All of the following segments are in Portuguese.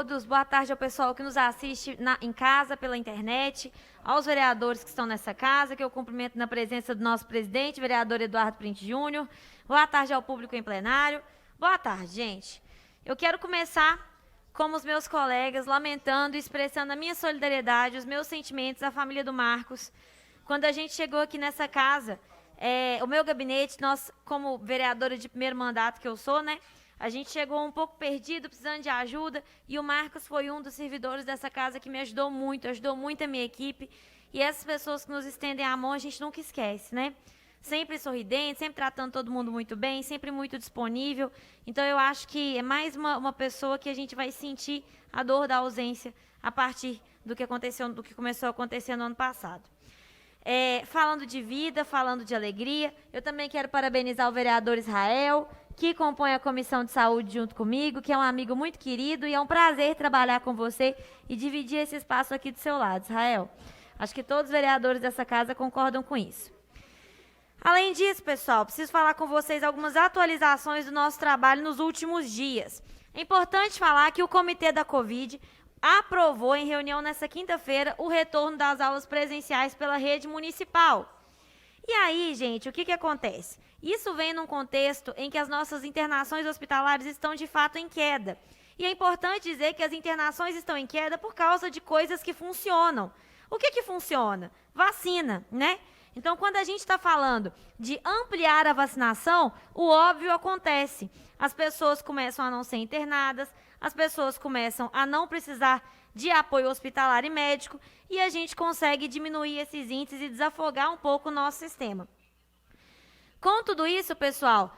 Todos, boa tarde ao pessoal que nos assiste em casa, pela internet, aos vereadores que estão nessa casa, que eu cumprimento na presença do nosso presidente, vereador Eduardo Printe Júnior. Boa tarde ao público em plenário. Boa tarde, gente. Eu quero começar, como os meus colegas, lamentando e expressando a minha solidariedade, os meus sentimentos à família do Marcos. Quando a gente chegou aqui nessa casa, o meu gabinete, nós, como vereadora de primeiro mandato que eu sou, né? A gente chegou um pouco perdido, precisando de ajuda, e o Marcos foi um dos servidores dessa casa que me ajudou muito a minha equipe. E essas pessoas que nos estendem a mão, a gente nunca esquece, né? Sempre sorridente, sempre tratando todo mundo muito bem, sempre muito disponível. Então, eu acho que é mais uma pessoa que a gente vai sentir a dor da ausência a partir do que aconteceu, do que começou a acontecer no ano passado. Falando de vida, falando de alegria, eu também quero parabenizar o vereador Israel, que compõe a Comissão de Saúde junto comigo, que é um amigo muito querido, e é um prazer trabalhar com você e dividir esse espaço aqui do seu lado, Israel. Acho que todos os vereadores dessa casa concordam com isso. Além disso, pessoal, preciso falar com vocês algumas atualizações do nosso trabalho nos últimos dias. É importante falar que o Comitê da Covid aprovou em reunião nessa quinta-feira o retorno das aulas presenciais pela rede municipal. E aí, gente, o que acontece? Isso vem num contexto em que as nossas internações hospitalares estão de fato em queda. E é importante dizer que as internações estão em queda por causa de coisas que funcionam. O que funciona? Vacina, né? Então, quando a gente está falando de ampliar a vacinação, o óbvio acontece. As pessoas começam a não ser internadas, as pessoas começam a não precisar de apoio hospitalar e médico, e a gente consegue diminuir esses índices e desafogar um pouco o nosso sistema. Com tudo isso, pessoal,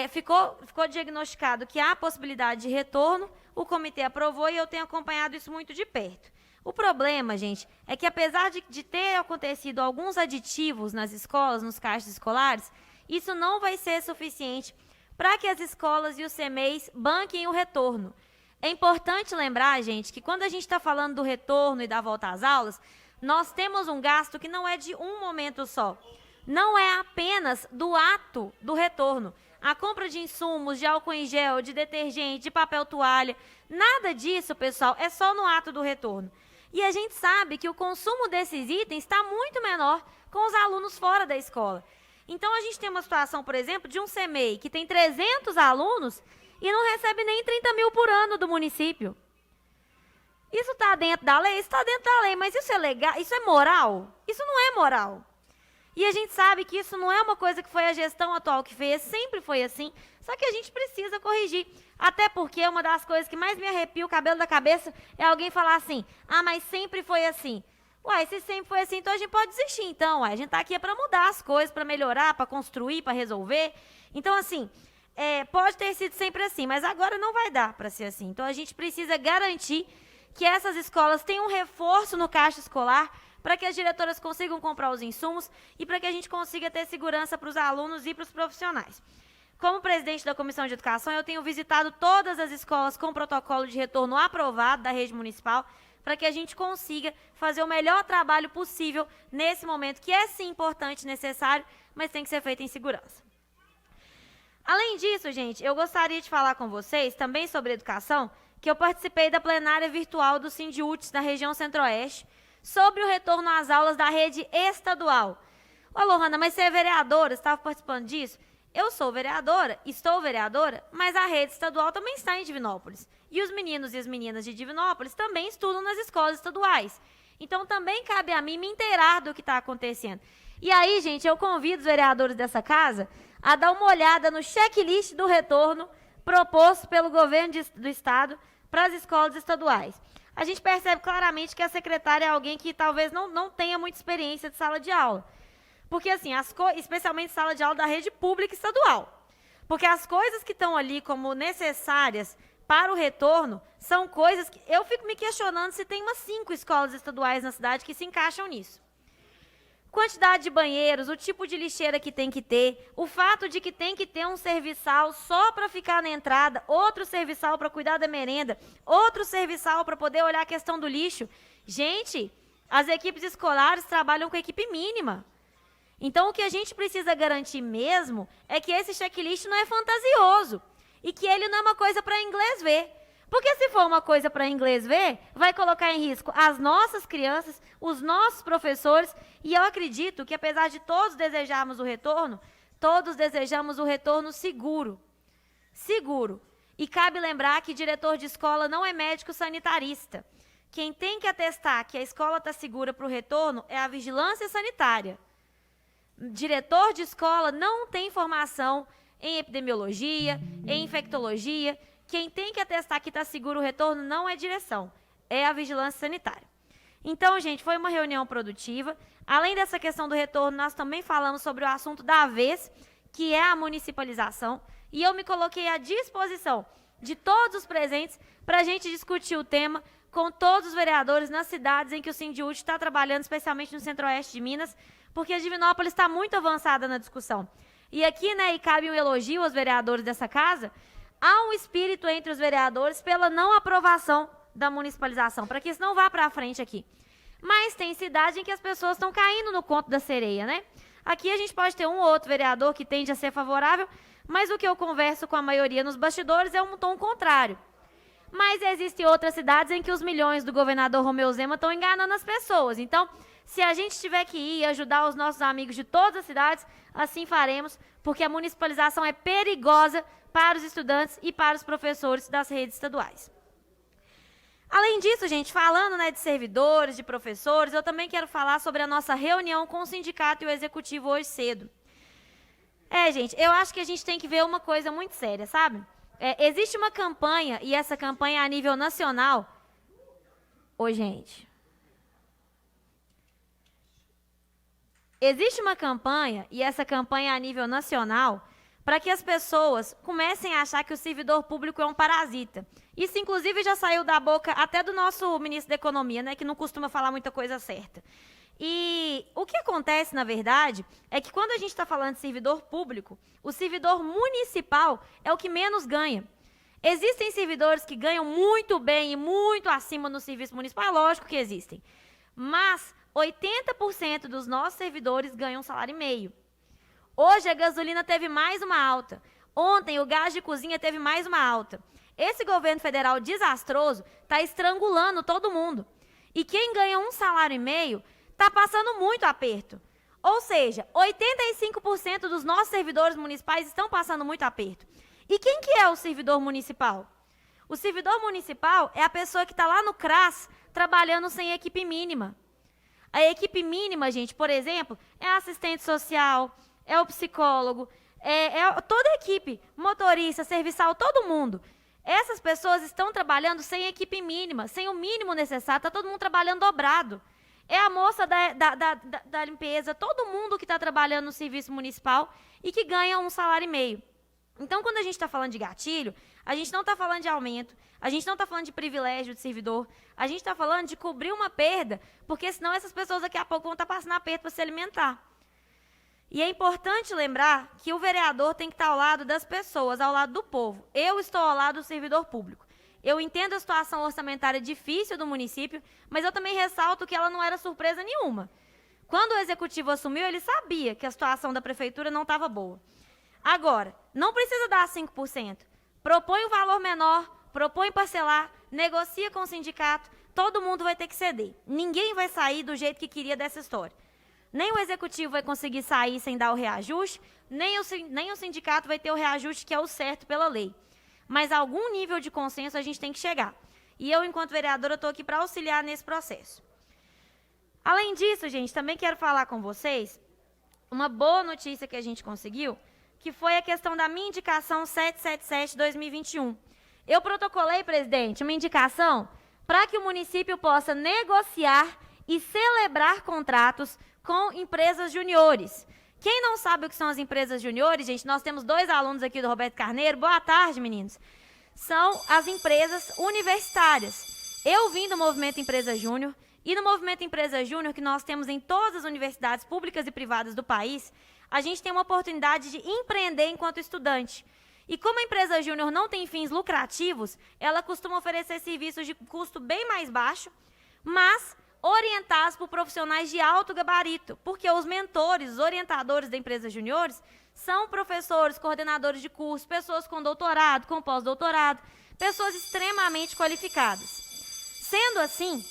ficou diagnosticado que há possibilidade de retorno, o comitê aprovou e eu tenho acompanhado isso muito de perto. O problema, gente, é que apesar de ter acontecido alguns aditivos nas escolas, nos caixas escolares, isso não vai ser suficiente para que as escolas e os CMEs banquem o retorno. É importante lembrar, gente, que quando a gente está falando do retorno e da volta às aulas, nós temos um gasto que não é de um momento só. Não é apenas do ato do retorno. A compra de insumos, de álcool em gel, de detergente, de papel toalha, nada disso, pessoal, é só no ato do retorno. E a gente sabe que o consumo desses itens está muito menor com os alunos fora da escola. Então, a gente tem uma situação, por exemplo, de um CMEI que tem 300 alunos e não recebe nem 30 mil por ano do município. Isso está dentro da lei? Isso está dentro da lei, mas isso é legal? Isso é moral? Isso não é moral. E a gente sabe que isso não é uma coisa que foi a gestão atual que fez, sempre foi assim, só que a gente precisa corrigir. Até porque uma das coisas que mais me arrepia o cabelo da cabeça é alguém falar assim, mas sempre foi assim. Uai, se sempre foi assim, então a gente pode desistir, então. A gente está aqui para mudar as coisas, para melhorar, para construir, para resolver. Então, assim, pode ter sido sempre assim, mas agora não vai dar para ser assim. Então, a gente precisa garantir que essas escolas tenham um reforço no caixa escolar para que as diretoras consigam comprar os insumos e para que a gente consiga ter segurança para os alunos e para os profissionais. Como presidente da Comissão de Educação, eu tenho visitado todas as escolas com protocolo de retorno aprovado da rede municipal para que a gente consiga fazer o melhor trabalho possível nesse momento, que é sim importante e necessário, mas tem que ser feito em segurança. Além disso, gente, eu gostaria de falar com vocês também sobre educação, que eu participei da plenária virtual do Sindiútes na região Centro-Oeste, sobre o retorno às aulas da rede estadual. Ô, Lohana, mas você é vereadora, você estava participando disso? Eu sou vereadora, estou vereadora, mas a rede estadual também está em Divinópolis. E os meninos e as meninas de Divinópolis também estudam nas escolas estaduais. Então, também cabe a mim me inteirar do que está acontecendo. E aí, gente, eu convido os vereadores dessa casa a dar uma olhada no checklist do retorno proposto pelo governo do estado para as escolas estaduais. A gente percebe claramente que a secretária é alguém que talvez não tenha muita experiência de sala de aula. Porque, assim, especialmente sala de aula da rede pública estadual. Porque as coisas que estão ali como necessárias para o retorno são coisas que eu fico me questionando se tem umas 5 escolas estaduais na cidade que se encaixam nisso. Quantidade de banheiros, o tipo de lixeira que tem que ter, o fato de que tem que ter um serviçal só para ficar na entrada, outro serviçal para cuidar da merenda, outro serviçal para poder olhar a questão do lixo. Gente, as equipes escolares trabalham com equipe mínima. Então, o que a gente precisa garantir mesmo é que esse checklist não é fantasioso e que ele não é uma coisa para inglês ver. Porque se for uma coisa para inglês ver, vai colocar em risco as nossas crianças, os nossos professores, e eu acredito que apesar de todos desejarmos o retorno, todos desejamos o retorno seguro. Seguro. E cabe lembrar que diretor de escola não é médico sanitarista. Quem tem que atestar que a escola está segura para o retorno é a vigilância sanitária. Diretor de escola não tem formação em epidemiologia, em infectologia. Quem tem que atestar que está seguro o retorno não é direção, é a vigilância sanitária. Então, gente, foi uma reunião produtiva. Além dessa questão do retorno, nós também falamos sobre o assunto da vez, que é a municipalização. E eu me coloquei à disposição de todos os presentes para a gente discutir o tema com todos os vereadores nas cidades em que o Sindiúte está trabalhando, especialmente no centro-oeste de Minas, porque a Divinópolis está muito avançada na discussão. E aqui, né, e cabe um elogio aos vereadores dessa casa, há um espírito entre os vereadores pela não aprovação da municipalização, para que isso não vá para a frente aqui. Mas tem cidade em que as pessoas estão caindo no conto da sereia, né? Aqui a gente pode ter um ou outro vereador que tende a ser favorável, mas o que eu converso com a maioria nos bastidores é um tom contrário. Mas existem outras cidades em que os milhões do governador Romeu Zema estão enganando as pessoas. Então, se a gente tiver que ir e ajudar os nossos amigos de todas as cidades, assim faremos, porque a municipalização é perigosa para os estudantes e para os professores das redes estaduais. Além disso, gente, falando, né, de servidores, de professores, eu também quero falar sobre a nossa reunião com o sindicato e o executivo hoje cedo. Gente, eu acho que a gente tem que ver uma coisa muito séria, sabe? Existe uma campanha, e essa campanha é a nível nacional. Gente. Existe uma campanha, e essa campanha é a nível nacional, para que as pessoas comecem a achar que o servidor público é um parasita. Isso, inclusive, já saiu da boca até do nosso ministro da Economia, né, que não costuma falar muita coisa certa. E o que acontece, na verdade, é que quando a gente está falando de servidor público, o servidor municipal é o que menos ganha. Existem servidores que ganham muito bem e muito acima no serviço municipal, é lógico que existem. Mas 80% dos nossos servidores ganham 1,5 salário. Hoje a gasolina teve mais uma alta. Ontem o gás de cozinha teve mais uma alta. Esse governo federal desastroso está estrangulando todo mundo. E quem ganha 1,5 salário está passando muito aperto. Ou seja, 85% dos nossos servidores municipais estão passando muito aperto. E quem que é o servidor municipal? O servidor municipal é a pessoa que está lá no CRAS trabalhando sem equipe mínima. A equipe mínima, gente, por exemplo, é a assistente social, é o psicólogo, toda a equipe, motorista, serviçal, todo mundo. Essas pessoas estão trabalhando sem equipe mínima, sem o mínimo necessário, está todo mundo trabalhando dobrado. É a moça da limpeza, todo mundo que está trabalhando no serviço municipal e que ganha 1,5 salário. Então, quando a gente está falando de gatilho, a gente não está falando de aumento, a gente não está falando de privilégio de servidor, a gente está falando de cobrir uma perda, porque senão essas pessoas daqui a pouco vão estar passando aperto para se alimentar. E é importante lembrar que o vereador tem que estar ao lado das pessoas, ao lado do povo. Eu estou ao lado do servidor público. Eu entendo a situação orçamentária difícil do município, mas eu também ressalto que ela não era surpresa nenhuma. Quando o executivo assumiu, ele sabia que a situação da prefeitura não estava boa. Agora, não precisa dar 5%. Propõe um valor menor, propõe parcelar, negocia com o sindicato, todo mundo vai ter que ceder. Ninguém vai sair do jeito que queria dessa história. Nem o executivo vai conseguir sair sem dar o reajuste, nem o sindicato vai ter o reajuste que é o certo pela lei. Mas a algum nível de consenso a gente tem que chegar. E eu, enquanto vereadora, estou aqui para auxiliar nesse processo. Além disso, gente, também quero falar com vocês uma boa notícia que a gente conseguiu, que foi a questão da minha indicação 777-2021. Eu protocolei, presidente, uma indicação para que o município possa negociar e celebrar contratos com empresas juniores. Quem não sabe o que são as empresas juniores, gente, nós temos 2 alunos aqui do Roberto Carneiro. Boa tarde, meninos. São as empresas universitárias. Eu vim do Movimento Empresa Júnior, e no Movimento Empresa Júnior, que nós temos em todas as universidades públicas e privadas do país, a gente tem uma oportunidade de empreender enquanto estudante. E como a empresa júnior não tem fins lucrativos, ela costuma oferecer serviços de custo bem mais baixo, mas orientados por profissionais de alto gabarito, porque os mentores, os orientadores da empresa juniores, são professores, coordenadores de curso, pessoas com doutorado, com pós-doutorado, pessoas extremamente qualificadas. Sendo assim,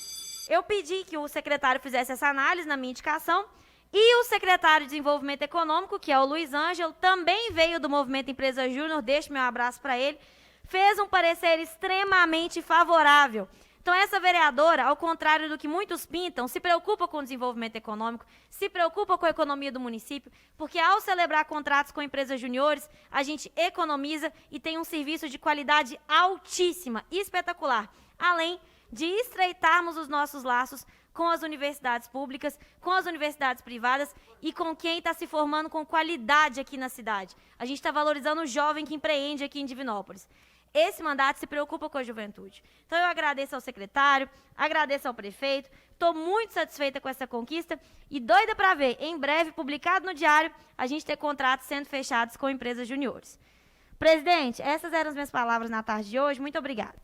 eu pedi que o secretário fizesse essa análise na minha indicação e o secretário de Desenvolvimento Econômico, que é o Luiz Ângelo, também veio do Movimento Empresa Júnior, deixo meu abraço para ele, fez um parecer extremamente favorável. Então, essa vereadora, ao contrário do que muitos pintam, se preocupa com o desenvolvimento econômico, se preocupa com a economia do município, porque ao celebrar contratos com empresas juniores, a gente economiza e tem um serviço de qualidade altíssima, espetacular, além de estreitarmos os nossos laços com as universidades públicas, com as universidades privadas e com quem está se formando com qualidade aqui na cidade. A gente está valorizando o jovem que empreende aqui em Divinópolis. Esse mandato se preocupa com a juventude. Então, eu agradeço ao secretário, agradeço ao prefeito, estou muito satisfeita com essa conquista e doida para ver, em breve, publicado no Diário, a gente ter contratos sendo fechados com empresas juniores. Presidente, essas eram as minhas palavras na tarde de hoje. Muito obrigada.